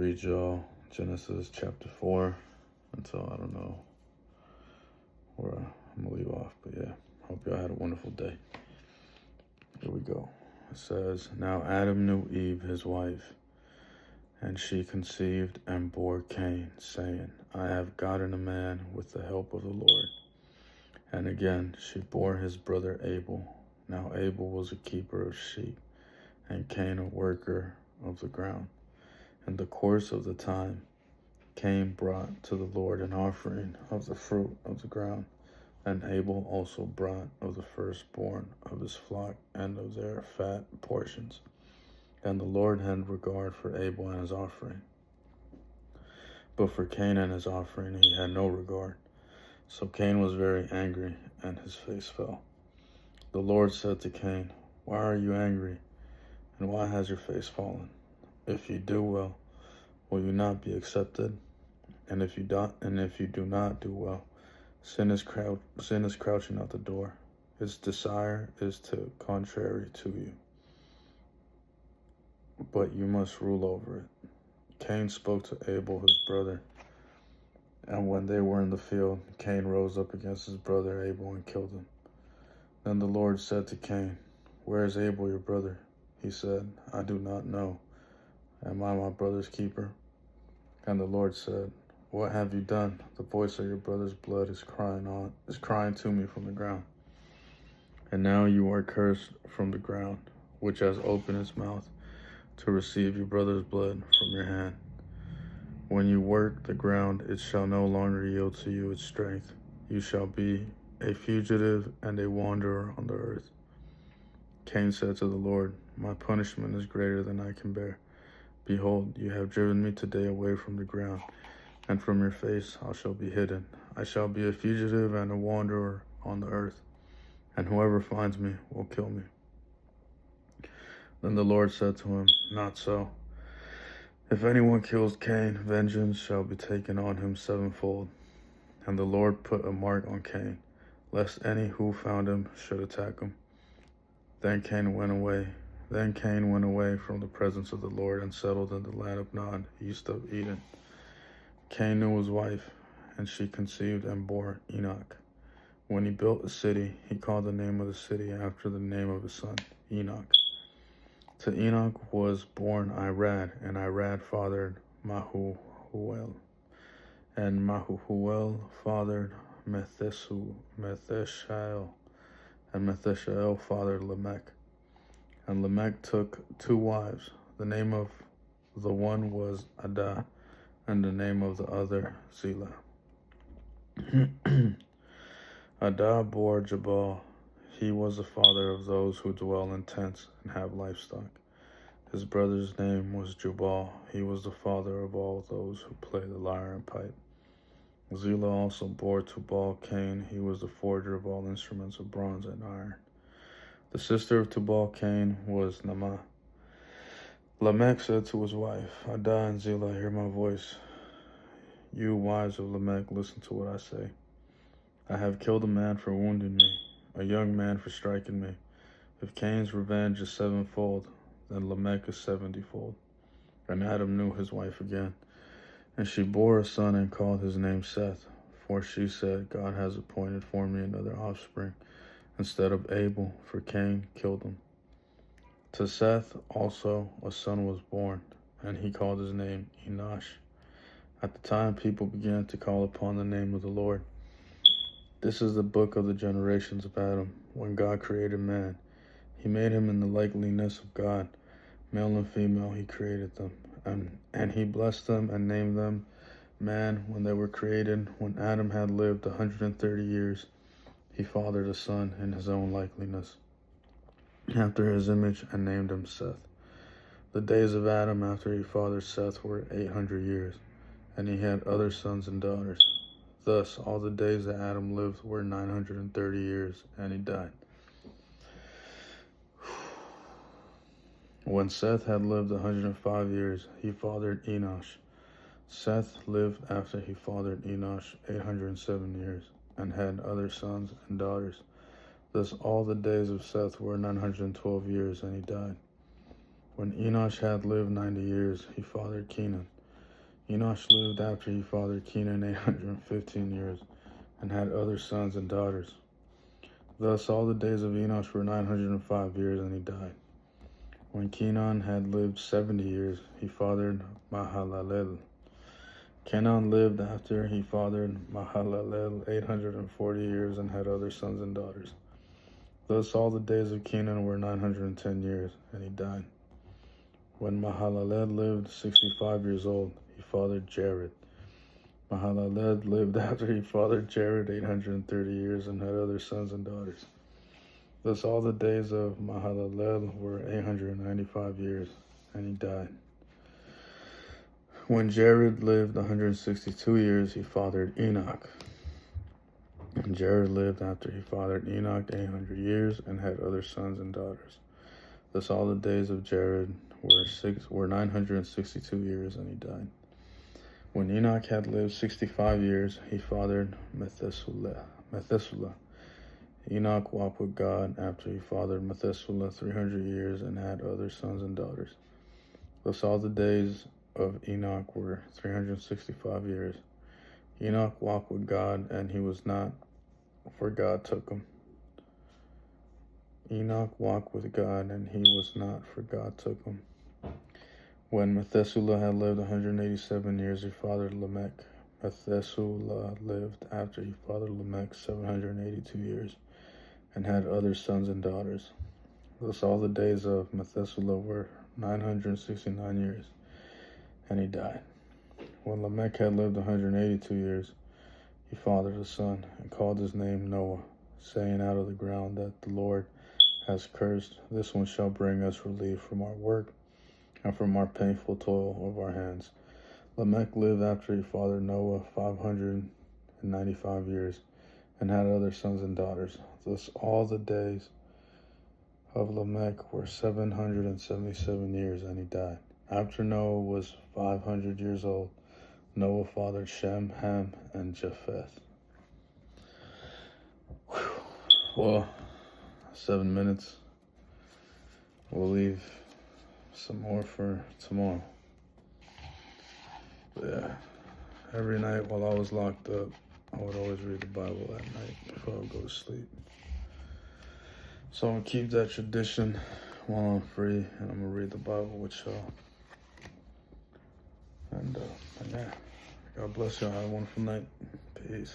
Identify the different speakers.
Speaker 1: read y'all Genesis chapter 4 until I don't know where I'm gonna leave off. But yeah, hope y'all had a wonderful day. Here we go. It says, Now Adam knew Eve, his wife, and she conceived and bore Cain, saying, I have gotten a man with the help of the Lord. And again she bore his brother Abel. Now Abel was a keeper of sheep, and Cain a worker of the ground. In the course of the time, Cain brought to the Lord an offering of the fruit of the ground, and Abel also brought of the firstborn of his flock and of their fat portions. And the Lord had regard for Abel and his offering. But for Cain and his offering he had no regard. So Cain was very angry, and his face fell. The Lord said to Cain, Why are you angry, and why has your face fallen? If you do well, will you not be accepted? And if you do not do well, sin is crouching at the door. Its desire is contrary to you, but you must rule over it. Cain spoke to Abel his brother, and when they were in the field, Cain rose up against his brother Abel and killed him. Then the Lord said to Cain, Where is Abel your brother? He said, I do not know. Am I my brother's keeper? And the Lord said, What have you done? The voice of your brother's blood is crying to me from the ground. And now you are cursed from the ground, which has opened its mouth to receive your brother's blood from your hand. When you work the ground, it shall no longer yield to you its strength. You shall be a fugitive and a wanderer on the earth. Cain said to the Lord, My punishment is greater than I can bear. Behold, you have driven me today away from the ground, and from your face I shall be hidden. I shall be a fugitive and a wanderer on the earth, and whoever finds me will kill me. Then the Lord said to him, Not so. If anyone kills Cain, vengeance shall be taken on him sevenfold. And the Lord put a mark on Cain, lest any who found him should attack him. Then Cain went away from the presence of the Lord and settled in the land of Nod, east of Eden. Cain knew his wife, and she conceived and bore Enoch. When he built a city, he called the name of the city after the name of his son, Enoch. To Enoch was born Irad, and Irad fathered Mahuhuel, and Mahuhuel fathered Methushael, and Methushael fathered Lamech. And Lamech took 2 wives. The name of the one was Adah, and the name of the other Zillah. Adah bore Jabal. He was the father of those who dwell in tents and have livestock. His brother's name was Jubal. He was the father of all those who play the lyre and pipe. Zillah also bore Tubal Cain. He was the forger of all instruments of bronze and iron. The sister of Tubal Cain was Naamah. Lamech said to his wife, Adah and Zillah, hear my voice. You wives of Lamech, listen to what I say. I have killed a man for wounding me, a young man for striking me. If Cain's revenge is sevenfold, then Lamech is 70-fold. And Adam knew his wife again, and she bore a son and called his name Seth, for she said, God has appointed for me another offspring instead of Abel, for Cain killed him. To Seth also a son was born, and he called his name Enosh. At the time people began to call upon the name of the Lord. This is the book of the generations of Adam. When God created man, he made him in the likeness of God. Male and female he created them. And he blessed them and named them man when they were created. When Adam had lived 130 years, he fathered a son in his own likeness, after his image, and named him Seth. The days of Adam after he fathered Seth were 800 years, and he had other sons and daughters. Thus, all the days that Adam lived were 930 years, and he died. When Seth had lived 105 years, he fathered Enosh. Seth lived after he fathered Enosh 807 years, and had other sons and daughters. Thus, all the days of Seth were 912 years, and he died. When Enosh had lived 90 years, he fathered Kenan. Enosh lived after he fathered Kenan 815 years and had other sons and daughters. Thus all the days of Enosh were 905 years, and he died. When Kenan had lived 70 years, he fathered Mahalalel. Kenan lived after he fathered Mahalalel 840 years and had other sons and daughters. Thus all the days of Kenan were 910 years, and he died. When Mahalalel lived 65 years old, he fathered Jared. Mahalalel lived after he fathered Jared 830 years and had other sons and daughters. Thus all the days of Mahalalel were 895 years, and he died. When Jared lived 162 years, he fathered Enoch. And Jared lived after he fathered Enoch 800 years and had other sons and daughters. Thus all the days of Jared were 962 years, and he died. When Enoch had lived 65 years, he fathered Methuselah. Enoch walked with God after he fathered Methuselah 300 years and had other sons and daughters. Thus all the days of Enoch were 365 years. Enoch walked with God, and he was not, for God took him. Enoch walked with God, and he was not, for God took him. When Methuselah had lived 187 years, he fathered Lamech. Methuselah lived after he fathered Lamech 782 years and had other sons and daughters. Thus all the days of Methuselah were 969 years, and he died. When Lamech had lived 182 years, he fathered a son and called his name Noah, saying, out of the ground that the Lord has cursed, this one shall bring us relief from our work and from our painful toil of our hands. Lamech lived after he fathered Noah 595 years and had other sons and daughters. Thus all the days of Lamech were 777 years, and he died. After Noah was 500 years old, Noah fathered Shem, Ham, and Japheth. Well, 7 minutes. We'll leave some more for tomorrow. But yeah, every night while I was locked up, I would always read the Bible at night before I would go to sleep. So I'm gonna keep that tradition while I'm free, and I'm gonna read the Bible with y'all. And yeah, God bless y'all. Have a wonderful night. Peace.